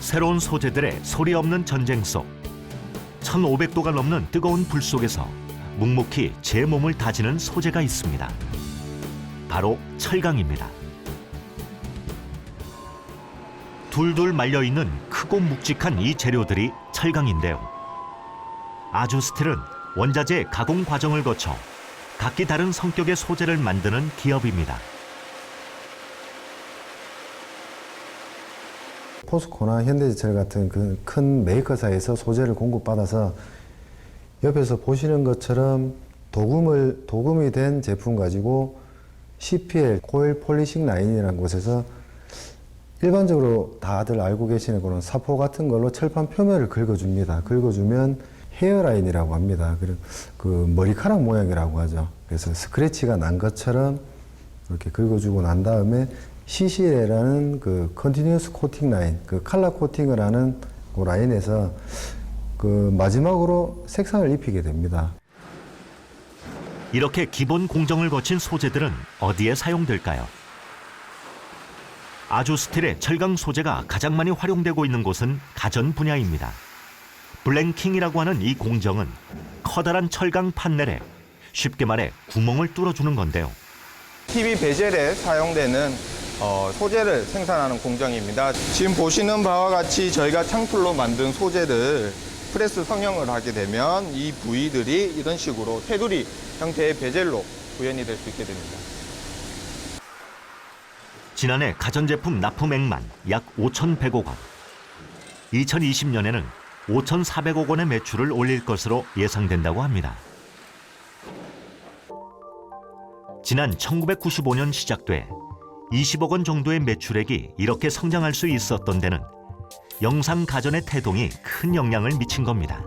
새로운 소재들의 소리 없는 전쟁 속 1500도가 넘는 뜨거운 불 속에서 묵묵히 제 몸을 다지는 소재가 있습니다. 바로 철강입니다. 둘둘 말려있는 크고 묵직한 이 재료들이 철강인데요. 아주스틸은 원자재 가공 과정을 거쳐 각기 다른 성격의 소재를 만드는 기업입니다. 포스코나 현대제철 같은 그 큰 메이커사에서 소재를 공급받아서 옆에서 보시는 것처럼 도금이 된 제품 가지고 CPL, 코일 폴리싱 라인이라는 곳에서 일반적으로 다들 알고 계시는 그런 사포 같은 걸로 철판 표면을 긁어줍니다. 긁어주면 헤어라인이라고 합니다. 그 머리카락 모양이라고 하죠. 그래서 스크래치가 난 것처럼 이렇게 긁어주고 난 다음에 CCL이라는 그 컨티뉴어스 코팅 라인, 그 칼라 코팅을 하는 그 라인에서 그 마지막으로 색상을 입히게 됩니다. 이렇게 기본 공정을 거친 소재들은 어디에 사용될까요? 아주스틸의 철강 소재가 가장 많이 활용되고 있는 곳은 가전 분야입니다. 블랭킹이라고 하는 이 공정은 커다란 철강 판넬에 쉽게 말해 구멍을 뚫어주는 건데요. TV 베젤에 사용되는 소재를 생산하는 공정입니다. 지금 보시는 바와 같이 저희가 창틀로 만든 소재를 프레스 성형을 하게 되면 이 부위들이 이런 식으로 테두리 형태의 베젤로 구현이 될 수 있게 됩니다. 지난해 가전제품 납품액만 약 5,100억 원. 2020년에는 5,400억 원의 매출을 올릴 것으로 예상된다고 합니다. 지난 1995년 시작돼 20억 원 정도의 매출액이 이렇게 성장할 수 있었던 데는 영상 가전의 태동이 큰 영향을 미친 겁니다.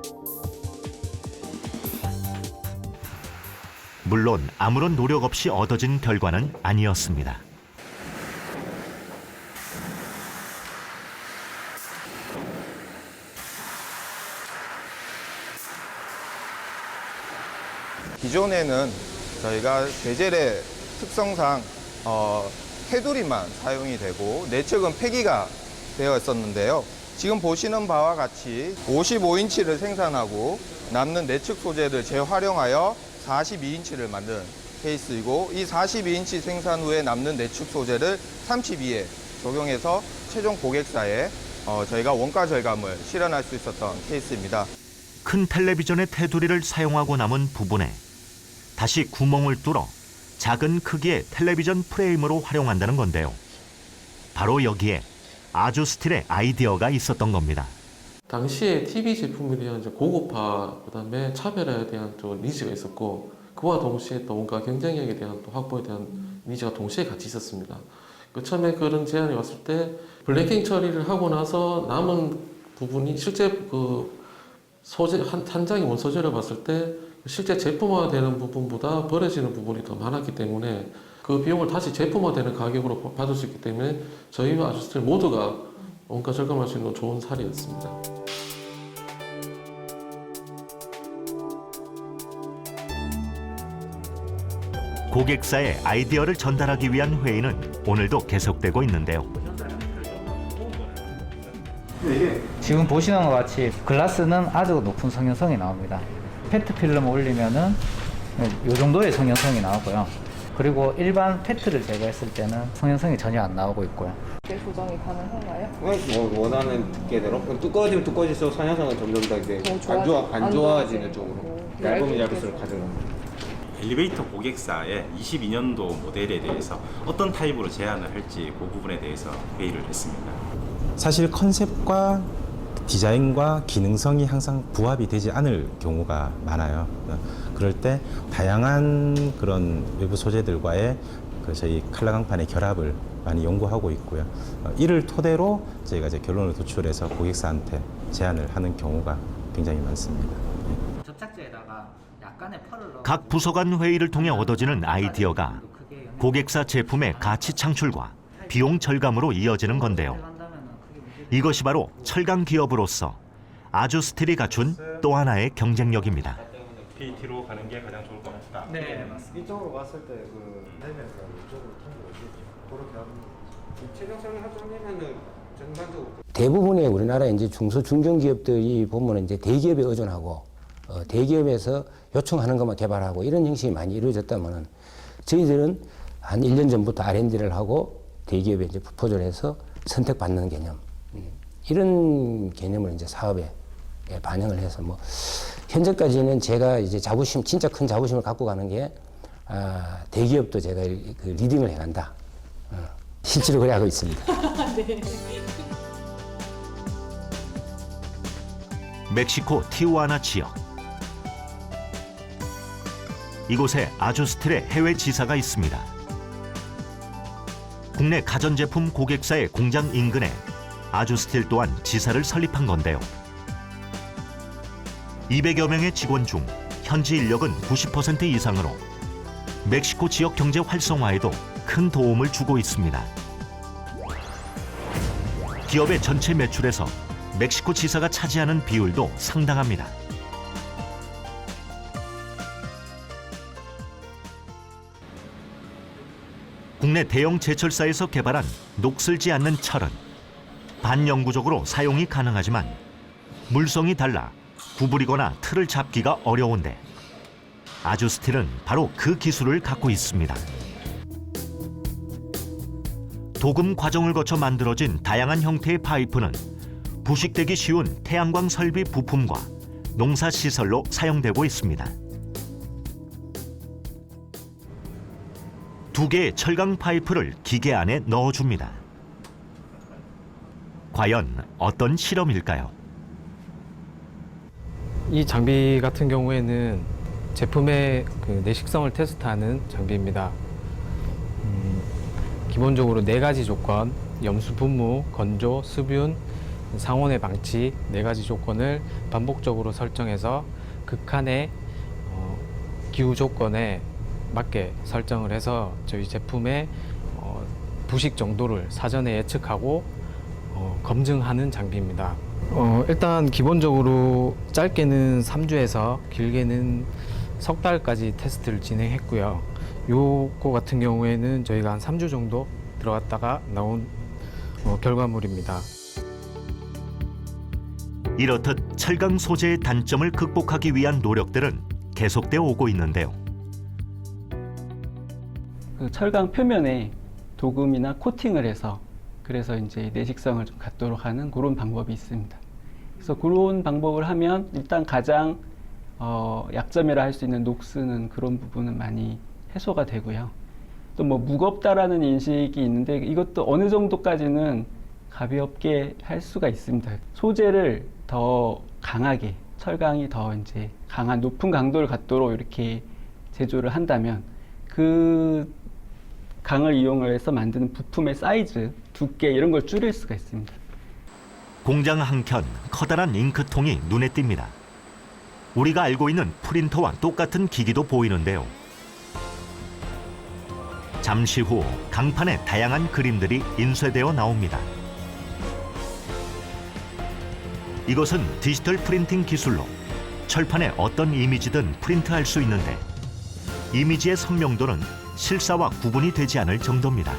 물론 아무런 노력 없이 얻어진 결과는 아니었습니다. 기존에는 저희가 베젤의 특성상 테두리만 사용이 되고 내측은 폐기가 되어 있었는데요. 지금 보시는 바와 같이 55인치를 생산하고 남는 내측 소재를 재활용하여 42인치를 만든 케이스이고, 이 42인치 생산 후에 남는 내측 소재를 32에 적용해서 최종 고객사에 저희가 원가 절감을 실현할 수 있었던 케이스입니다. 큰 텔레비전의 테두리를 사용하고 남은 부분에 다시 구멍을 뚫어 작은 크기의 텔레비전 프레임으로 활용한다는 건데요. 바로 여기에 아주스틸의 아이디어가 있었던 겁니다. 당시에 TV 제품에 대한 고급화, 그다음에 차별화에 대한 또 니즈가 있었고, 그와 동시에 또 원가 경쟁력에 대한 또 확보에 대한 니즈가 동시에 같이 있었습니다. 처음에 그런 제안이 왔을 때 블랭킹 처리를 하고 나서 남은 부분이 실제 그 소재 한 장의 원소재를 봤을 때 실제 제품화되는 부분보다 버려지는 부분이 더 많았기 때문에 그 비용을 다시 제품화되는 가격으로 받을 수 있기 때문에 저희와 아주스틸 모두가 원가 절감할 수 있는 좋은 사례였습니다. 고객사의 아이디어를 전달하기 위한 회의는 오늘도 계속되고 있는데요. 지금 보시는 것 같이 글라스는 아주 높은 성형성이 나옵니다. 페트 필름 올리면은 이 정도의 성형성이 나오고요. 그리고 일반 페트를 제거했을 때는 성형성이 전혀 안 나오고 있고요. 조정이 가능한가요? 원하는 두께대로 두꺼워지면 두꺼워질수록 성형성은 점점 더 이제 안 좋아지는 쪽으로 얇으면 얇을수록 가져갑니다. 엘리베이터 고객사의 22년도 모델에 대해서 어떤 타입으로 제안을 할지 그 부분에 대해서 회의를 했습니다. 사실 컨셉과 디자인과 기능성이 항상 부합이 되지 않을 경우가 많아요. 그럴 때 다양한 그런 외부 소재들과의 저희 칼라 강판의 결합을 많이 연구하고 있고요. 이를 토대로 저희가 이제 결론을 도출해서 고객사한테 제안을 하는 경우가 굉장히 많습니다. 접착제에다가 약간의 펄을 넣어 각 부서 간 회의를 통해 얻어지는 아이디어가 고객사 제품의 가치 창출과 비용 절감으로 이어지는 건데요. 이것이 바로 철강 기업으로서 아주스틸이 갖춘 또 하나의 경쟁력입니다. PET로 가는 게 가장 좋을 것 같다. 네, 맞습니다. 이쪽으로 왔을 때 그 내면서 이쪽으로 통보 오시죠. 그렇게 하면 최종성이 하자면은 전반적으로 대부분의 우리나라 이제 중소 중견기업들이 보면 이제 대기업에 의존하고 대기업에서 요청하는 것만 개발하고 이런 형식이 많이 이루어졌다면은 저희들은 한 1년 전부터 R&D를 하고 대기업에 이제 프포즈를 해서 선택받는 개념 이런 개념을 이제 사업에 반영을 해서 뭐 현재까지는 제가 이제 자부심 진짜 큰 자부심을 갖고 가는 게 대기업도 제가 그 리딩을 해간다. 실제로 그래 하고 있습니다. 멕시코 티후아나 지역. 이곳에 아주스틸의 해외 지사가 있습니다. 국내 가전제품 고객사의 공장 인근에 아주스틸 또한 지사를 설립한 건데요. 200여 명의 직원 중 현지 인력은 90% 이상으로 멕시코 지역 경제 활성화에도 큰 도움을 주고 있습니다. 기업의 전체 매출에서 멕시코 지사가 차지하는 비율도 상당합니다. 국내 대형 제철사에서 개발한 녹슬지 않는 철은 반영구적으로 사용이 가능하지만 물성이 달라 구부리거나 틀을 잡기가 어려운데 아주스틸은 바로 그 기술을 갖고 있습니다. 도금 과정을 거쳐 만들어진 다양한 형태의 파이프는 부식되기 쉬운 태양광 설비 부품과 농사시설로 사용되고 있습니다. 2개의 철강 파이프를 기계 안에 넣어줍니다. 과연 어떤 실험일까요? 이 장비 같은 경우에는 제품의 그 내식성을 테스트하는 장비입니다. 기본적으로 4가지 조건, 염수 분무, 건조, 수분, 상온의 방치 4가지 조건을 반복적으로 설정해서 극한의 기후 조건에 맞게 설정을 해서 저희 제품의 부식 정도를 사전에 예측하고 검증하는 장비입니다. 일단 기본적으로 짧게는 3주에서 길게는 석 달까지 테스트를 진행했고요. 요거 같은 경우에는 저희가 한 3주 정도 들어갔다가 나온 결과물입니다. 이렇듯 철강 소재의 단점을 극복하기 위한 노력들은 계속되어 오고 있는데요. 그 철강 표면에 도금이나 코팅을 해서 그래서 이제 내식성을 좀 갖도록 하는 그런 방법이 있습니다. 그래서 그런 방법을 하면 일단 가장 약점이라 할 수 있는 녹스는 그런 부분은 많이 해소가 되고요. 또 뭐 무겁다라는 인식이 있는데 이것도 어느 정도까지는 가볍게 할 수가 있습니다. 소재를 더 강하게 철강이 더 이제 강한 높은 강도를 갖도록 이렇게 제조를 한다면 그 강을 이용을 해서 만드는 부품의 사이즈, 두께 이런 걸 줄일 수가 있습니다. 공장 한켠 커다란 잉크통이 눈에 띕니다. 우리가 알고 있는 프린터와 똑같은 기기도 보이는데요. 잠시 후 강판에 다양한 그림들이 인쇄되어 나옵니다. 이것은 디지털 프린팅 기술로 철판에 어떤 이미지든 프린트할 수 있는데 이미지의 선명도는 실사와 구분이 되지 않을 정도입니다.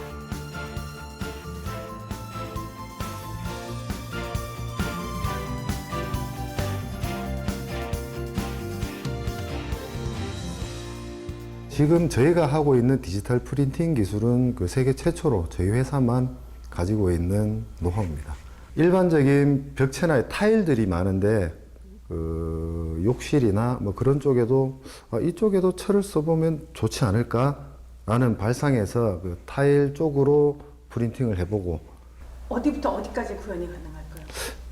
지금 저희가 하고 있는 디지털 프린팅 기술은 그 세계 최초로 저희 회사만 가지고 있는 노하우입니다. 일반적인 벽체나 타일들이 많은데 그 욕실이나 뭐 그런 쪽에도 이쪽에도 철을 써보면 좋지 않을까라는 발상에서 그 타일 쪽으로 프린팅을 해보고 어디부터 어디까지 구현이 가능할까요?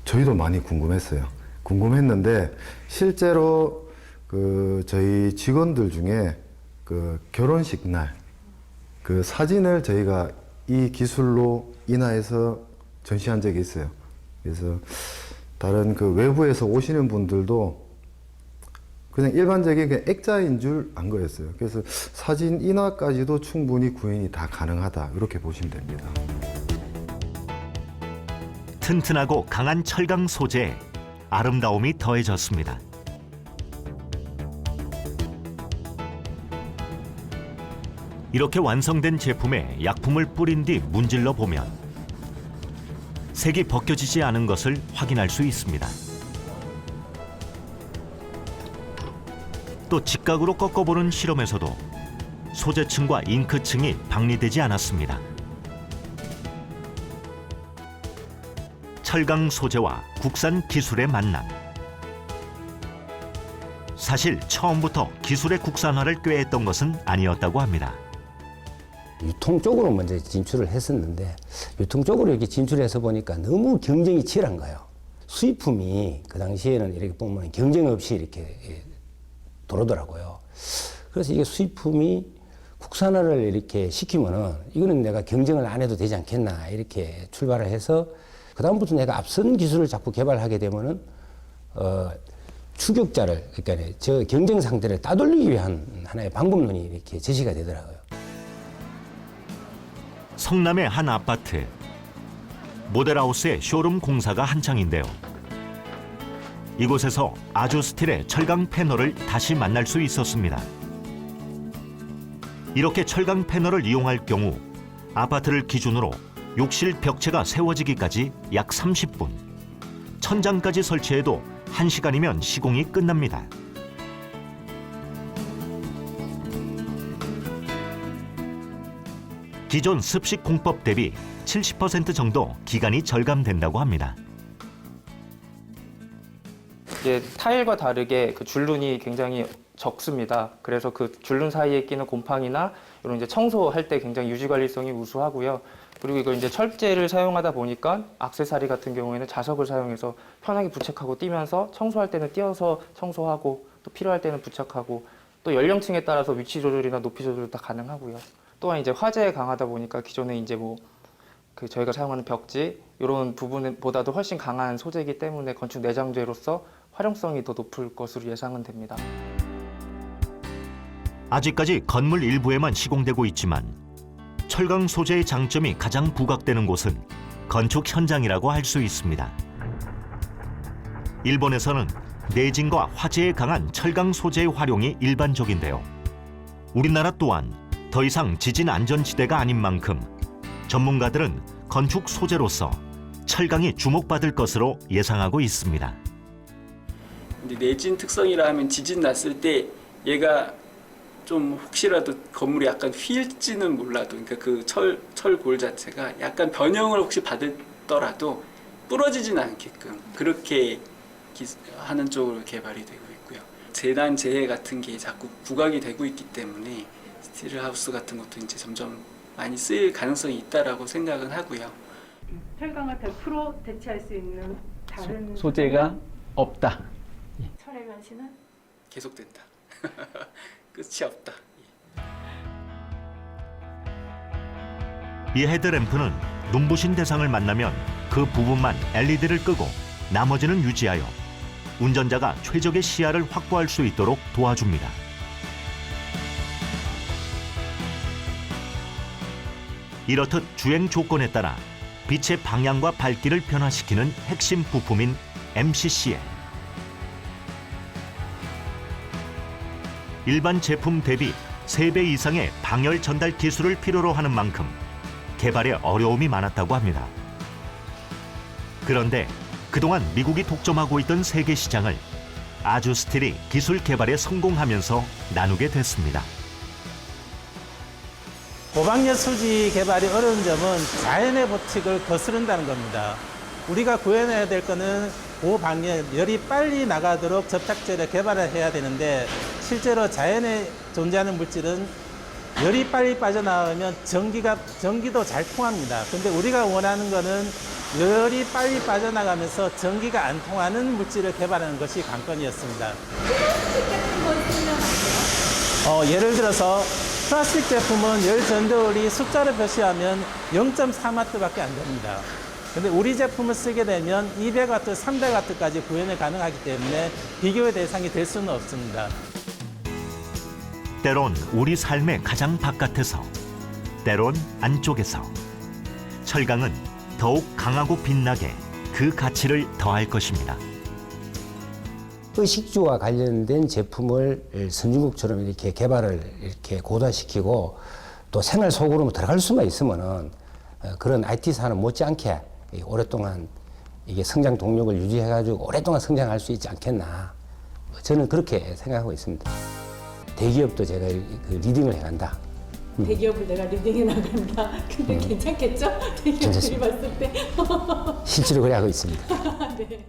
저희도 많이 궁금했어요. 궁금했는데 실제로 그 저희 직원들 중에 그 결혼식 날 그 사진을 저희가 이 기술로 인하여서 전시한 적이 있어요. 그래서 다른 그 외부에서 오시는 분들도 그냥 일반적인 그냥 액자인 줄 안 거였어요. 그래서 사진 인화까지도 충분히 구현이 다 가능하다 이렇게 보시면 됩니다. 튼튼하고 강한 철강 소재에 아름다움이 더해졌습니다. 이렇게 완성된 제품에 약품을 뿌린 뒤 문질러 보면 색이 벗겨지지 않은 것을 확인할 수 있습니다. 또 직각으로 꺾어보는 실험에서도 소재층과 잉크층이 박리되지 않았습니다. 철강 소재와 국산 기술의 만남. 사실 처음부터 기술의 국산화를 꾀했던 것은 아니었다고 합니다. 유통 쪽으로 먼저 진출을 했었는데 유통 쪽으로 이렇게 진출해서 보니까 너무 경쟁이 치열한 거예요. 수입품이 그 당시에는 이렇게 보면 경쟁 없이 이렇게 들어오더라고요. 그래서 이게 수입품이 국산화를 이렇게 시키면은 이거는 내가 경쟁을 안 해도 되지 않겠나 이렇게 출발을 해서 그다음부터 내가 앞선 기술을 자꾸 개발하게 되면은 추격자를 그러니까 저 경쟁 상대를 따돌리기 위한 하나의 방법론이 이렇게 제시가 되더라고요. 성남의 한 아파트. 모델하우스의 쇼룸 공사가 한창인데요. 이곳에서 아주스틸의 철강 패널을 다시 만날 수 있었습니다. 이렇게 철강 패널을 이용할 경우 아파트를 기준으로 욕실 벽체가 세워지기까지 약 30분, 천장까지 설치해도 1시간이면 시공이 끝납니다. 기존 습식 공법 대비 70% 정도 기간이 절감된다고 합니다. 이제 타일과 다르게 그 줄눈이 굉장히 적습니다. 그래서 그 줄눈 사이에 끼는 곰팡이나 이런 이제 청소할 때 굉장히 유지 관리성이 우수하고요. 그리고 이걸 이제 철제를 사용하다 보니까 액세서리 같은 경우에는 자석을 사용해서 편하게 부착하고 띄면서 청소할 때는 띄어서 청소하고 또 필요할 때는 부착하고 또 연령층에 따라서 위치 조절이나 높이 조절도 다 가능하고요. 또한 이제 화재에 강하다 보니까 기존에 이제 그 저희가 사용하는 벽지 이런 부분보다도 훨씬 강한 소재이기 때문에 건축 내장재로서 활용성이 더 높을 것으로 예상은 됩니다. 아직까지 건물 일부에만 시공되고 있지만 철강 소재의 장점이 가장 부각되는 곳은 건축 현장이라고 할 수 있습니다. 일본에서는 내진과 화재에 강한 철강 소재의 활용이 일반적인데요. 우리나라 또한 더 이상 지진 안전지대가 아닌 만큼 전문가들은 건축 소재로서 철강이 주목받을 것으로 예상하고 있습니다. 근데 내진 특성이라 하면 지진 났을 때 얘가 좀 혹시라도 건물이 약간 휘일지는 몰라도 그러니까 그 철골 자체가 약간 변형을 혹시 받더라도 부러지진 않게끔 그렇게 하는 쪽으로 개발이 되고 있고요. 재난 재해 같은 게 자꾸 부각이 되고 있기 때문에 스틸하우스 같은 것도 이제 점점 많이 쓰일 가능성이 있다라고 생각은 하고요. 철강을 100% 대체할 수 있는 다른 소재가 없다. 철의 변신은 계속된다. 끝이 없다. 이 헤드램프는 눈부신 대상을 만나면 그 부분만 LED를 끄고 나머지는 유지하여 운전자가 최적의 시야를 확보할 수 있도록 도와줍니다. 이렇듯 주행 조건에 따라 빛의 방향과 밝기를 변화시키는 핵심 부품인 MCCL. 일반 제품 대비 3배 이상의 방열 전달 기술을 필요로 하는 만큼 개발에 어려움이 많았다고 합니다. 그런데 그동안 미국이 독점하고 있던 세계 시장을 아주스틸이 기술 개발에 성공하면서 나누게 됐습니다. 고방열 수지 개발이 어려운 점은 자연의 법칙을 거스른다는 겁니다. 우리가 구현해야 될 거는 고방열, 열이 빨리 나가도록 접착제를 개발을 해야 되는데 실제로 자연에 존재하는 물질은 열이 빨리 빠져나오면 전기도 잘 통합니다. 근데 우리가 원하는 거는 열이 빨리 빠져나가면서 전기가 안 통하는 물질을 개발하는 것이 관건이었습니다. 예를 들어서 플라스틱 제품은 열 전도율이 숫자를 표시하면 0.4W밖에 안 됩니다. 근데 우리 제품을 쓰게 되면 200W, 300W까지 구현이 가능하기 때문에 비교의 대상이 될 수는 없습니다. 때론 우리 삶의 가장 바깥에서, 때론 안쪽에서 철강은 더욱 강하고 빛나게 그 가치를 더할 것입니다. 의식주와 관련된 제품을 선진국처럼 이렇게 개발을 이렇게 고도화시키고 또 생활 속으로 들어갈 수만 있으면은 그런 IT 산업 못지않게 오랫동안 이게 성장 동력을 유지해가지고 오랫동안 성장할 수 있지 않겠나. 저는 그렇게 생각하고 있습니다. 대기업도 제가 그 리딩을 해간다. 대기업을 내가 리딩해 나간다. 근데 괜찮겠죠? 대기업들이 괜찮습니다. 봤을 때. 실제로 그래 하고 있습니다. 네.